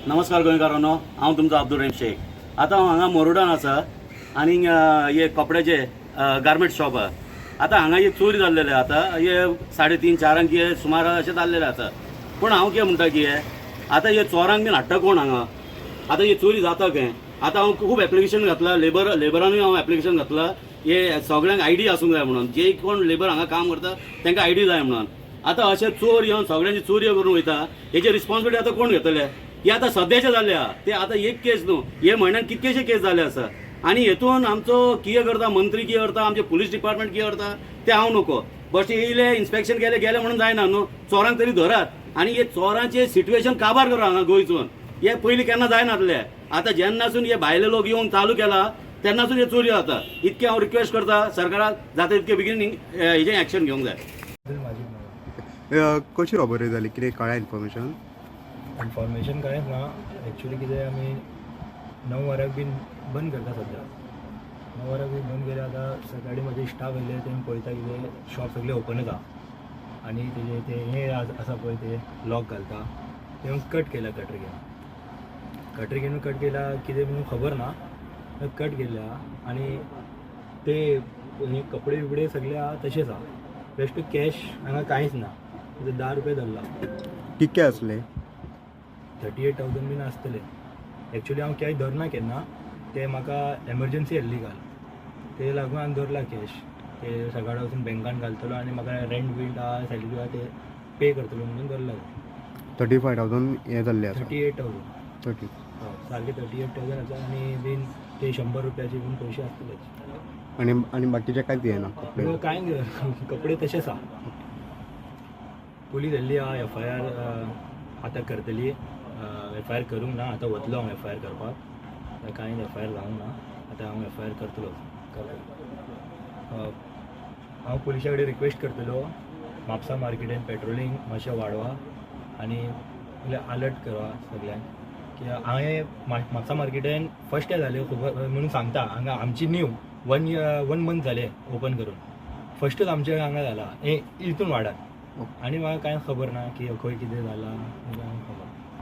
नमस्कार गोंयकारांनो, हांव तुमचो अब्दुल रहीम शेख. आतां हांव हांगा मोरुडान आसा आनी हे कपड्याचे गार्मेंट शॉप आहा. आतां हांगा एक चोरी जाल्लेले आतां हे 3:30-4 हे सुमार अशें जाल्लेले आसा. पूण हांव कितें म्हणटा की आतां हे चोरांक बीन हाडटा कोण हांगा? आतां ही चोरी जाता खंय? आतां हांव खूब एप्लिकेशन घातला, लेबरानूय हांव एप्लिकेशन घातला हे सगळ्यांक आयडी आसूंक जाय म्हणून. जे कोण लेबर हांगा काम करता तांकां आयडी जाय म्हणून. आतां अशे चोर येवन सगळ्यांची चोरी करून वयता, हेची रिस्पॉन्सिबिलिटी आतां कोण घेतले? हे आतां सद्याचे जाल्ले आहा. ते आतां एक केस न्हू, हे म्हयन्यान कितकेशे केस जाल्ले आसा. आनी हेतून आमचो कितें करता, मंत्री कितें करता, आमचे पुलीस डिपार्टमेंट कितें करता ते हांव नको. बट येयले इन्स्पेक्शन गेले म्हणून जायना न्हू. चोरांक तरी धरात आनी हे चोरांचे सिट्युएशन काबार करा हांगा गोंयचून. हे पयलीं केन्ना जायनासले. आतां जेन्नासून हे भायले लोक येवन चालू केला तेन्नासून हे चोरी जाता. इतके हांव रिक्वेस्ट करता सरकाराक जाता तितके बेगीन हेजें एक्शन घेवंक जाय. कशी रॉबरी जाली, कितें कळ्ळें इन्फॉर्मेशन कळ्ळेंच ना. एक्चुली कितें आमी 9 वरांक बीन बंद करता सद्या. 9 वरांक बीन बंद केले. आतां सकाळी म्हाजे स्टाफ येयले, तेमी पळयता कितें शॉप सगळें ओपनूच आहा आनी तेजे ते हे आसा पळय ते लॉक घालता ते कट केला. कटर घेवन कट केला कितें म्हणून खबर ना. कट केल्या आनी ते हे कपडे बिपडे सगळे आहा तशेंच आहा. बेश्ट कॅश हांगा कांयच ना. 10 रुपया धरला. कितके असले? 38,000 बीन आसतले. एक्चुली हांव कॅश धरना केन्ना. ते म्हाका एमर्जन्सी आसली काल, ते लागून हांवें धरला कॅश. ते सकाळ वचून बँकान घालतलो आनी म्हाका रेंट बीट आहा सॅलरी आहा ते पे करतलो म्हणून धरला. 35,000 हे जाल्ले आसा. 38,000 30. सारके 38,000 आसा. आनी बीन ते 100 रुपयाचे बीन पयशे आसतले. आणि बाकीचे कांयच येना कपडे. कांय कपडे तशेंच आहा. पुलीस येयल्ली आहा. FIR आतां करतली. FIR करूंक ना. आतां वतलो हांव FIR करपाक. कांय FIR जावंक ना. आतां हांव FIR करतलो. हांव पुलिसा कडेन रिक्वेस्ट करतलो म्हापसा मार्केटान पेट्रोलिंग मातशें वाडवा आनी अलर्ट करवा सगळ्यांक. कित्याक हांवें म्हापसा मार्केटान फर्स्ट डे जालें खबर म्हणून सांगता. हांगा आमची न्यू 1 मंथ जालें ओपन करून. फर्स्टच आमच्या हांगा जाला हे हितून वाडात. आनी म्हाका कांय खबर ना की खंय कितें जालां खबर.